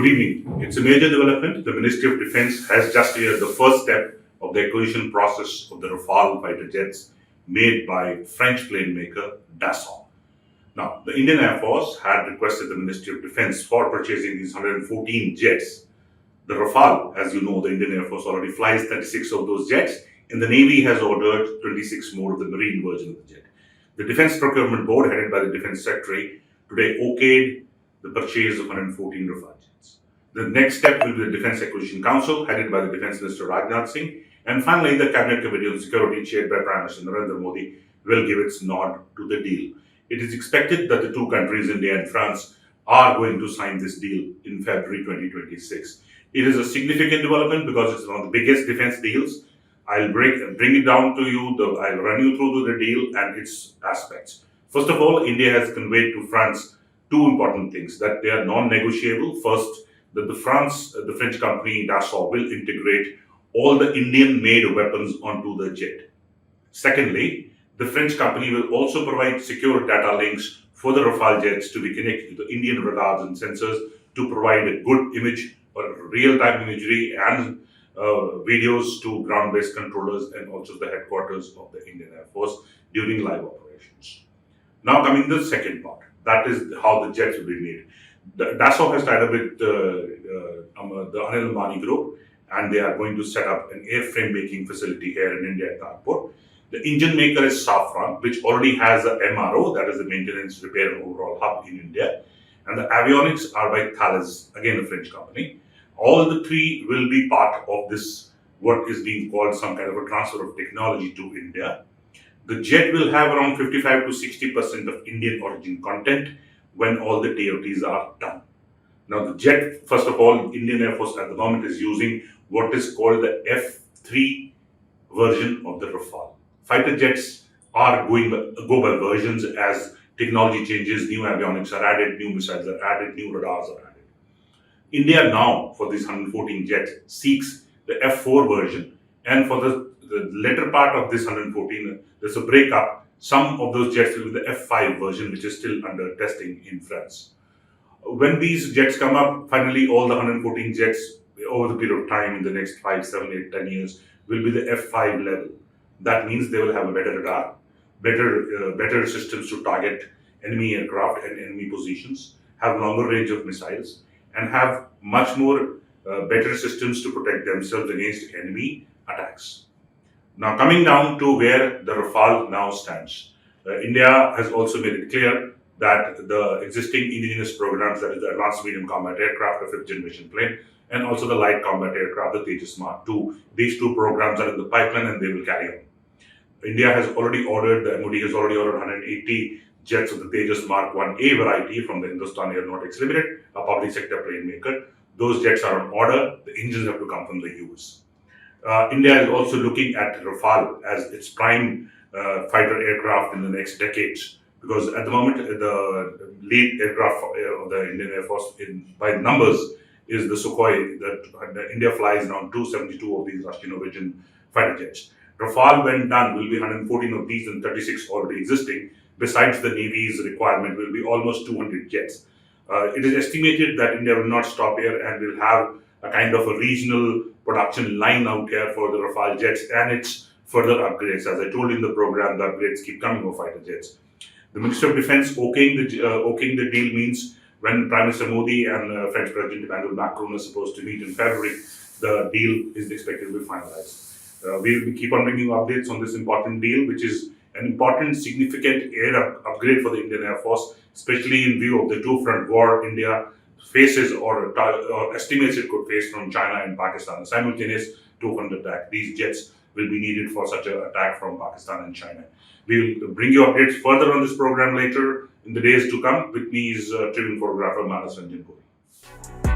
Good evening. It's a major development. The Ministry of Defence has just cleared the first step of the acquisition process of the Rafale fighter jets made by French plane maker Dassault. Now, the Indian Air Force had requested the Ministry of Defence for purchasing these 114 jets. The Rafale, as you know, the Indian Air Force already flies 36 of those jets, and the Navy has ordered 26 more of the marine version of the jet. The Defence Procurement Board, headed by the Defence Secretary, today okayed the purchase of 114 Rafale jets. The next step will be the Defence Acquisition Council, headed by the Defence Minister Rajnath Singh, and finally the Cabinet Committee on Security, chaired by Prime Minister Narendra Modi, will give its nod to the deal. It is expected that the two countries, India and France, are going to sign this deal in February 2026. It is a significant development because it's one of the biggest defence deals. I'll bring it down to you. I'll run you through the deal and its aspects. First of all, India has conveyed to France two important things, that they are non-negotiable. First, that the French company Dassault will integrate all the Indian-made weapons onto the jet. Secondly, the French company will also provide secure data links for the Rafale jets to be connected to the Indian radars and sensors to provide a good image or real-time imagery and videos to ground-based controllers and also the headquarters of the Indian Air Force during live operations. Now coming to the second part, that is how the jets will be made. Dassault has tied up with the Anil Ambani Group, and they are going to set up an airframe making facility here in India at Nagpur. The engine maker is Safran, which already has a MRO, that is the Maintenance, Repair and Overhaul Hub in India. And the avionics are by Thales, again a French company. All the three will be part of this, what is being called some kind of a transfer of technology to India. The jet will have around 55 to 60% of Indian origin content when all the TOTs are done. Now the jet, first of all, Indian Air Force at the moment is using what is called the F3 version of the Rafale. Fighter jets are go by versions as technology changes, new avionics are added, new missiles are added, new radars are added. India now, for these 114 jets, seeks the F4 version, and for the later part of this 114, there's a breakup. Some of those jets will be the F5 version, which is still under testing in France. When these jets come up, finally all the 114 jets over the period of time in the next 5, 7, 8, 10 years will be the F5 level. That means they will have a better radar, better systems to target enemy aircraft and enemy positions, have longer range of missiles, and have much more better systems to protect themselves against enemy attacks. Now coming down to where the Rafale now stands, India has also made it clear that the existing indigenous programs, that is the Advanced Medium Combat Aircraft, a 5th generation plane, and also the Light Combat Aircraft, the Tejas Mark-2, these two programs are in the pipeline and they will carry on. India has already ordered, the MOD has already ordered 180 jets of the Tejas Mark-1A variety from the Hindustan Aeronautics Limited, a public sector plane maker. Those jets are on order. The engines have to come from the US. India is also looking at Rafale as its prime fighter aircraft in the next decades, because at the moment the lead aircraft of the Indian Air Force by numbers is the Sukhoi. That India flies around 272 of these Russian origin fighter jets. Rafale, when done, will be 114 of these and 36 already existing. Besides, the Navy's requirement will be almost 200 jets. It is estimated that India will not stop here and will have a kind of a regional production line out here for the Rafale jets and its further upgrades. As I told you in the program, the upgrades keep coming for fighter jets. The Minister of Defence okaying the deal means when Prime Minister Modi and French President Emmanuel Macron are supposed to meet in February, the deal is expected to be finalized. We will keep on bringing updates on this important deal, which is an important, significant air upgrade for the Indian Air Force, especially in view of the two-front war India faces or estimates it could face from China and Pakistan. A simultaneous two-front attack. These jets will be needed for such an attack from Pakistan and China. We will bring you updates further on this program later in the days to come. With me is Tribune photographer Manas Ranjan Gori.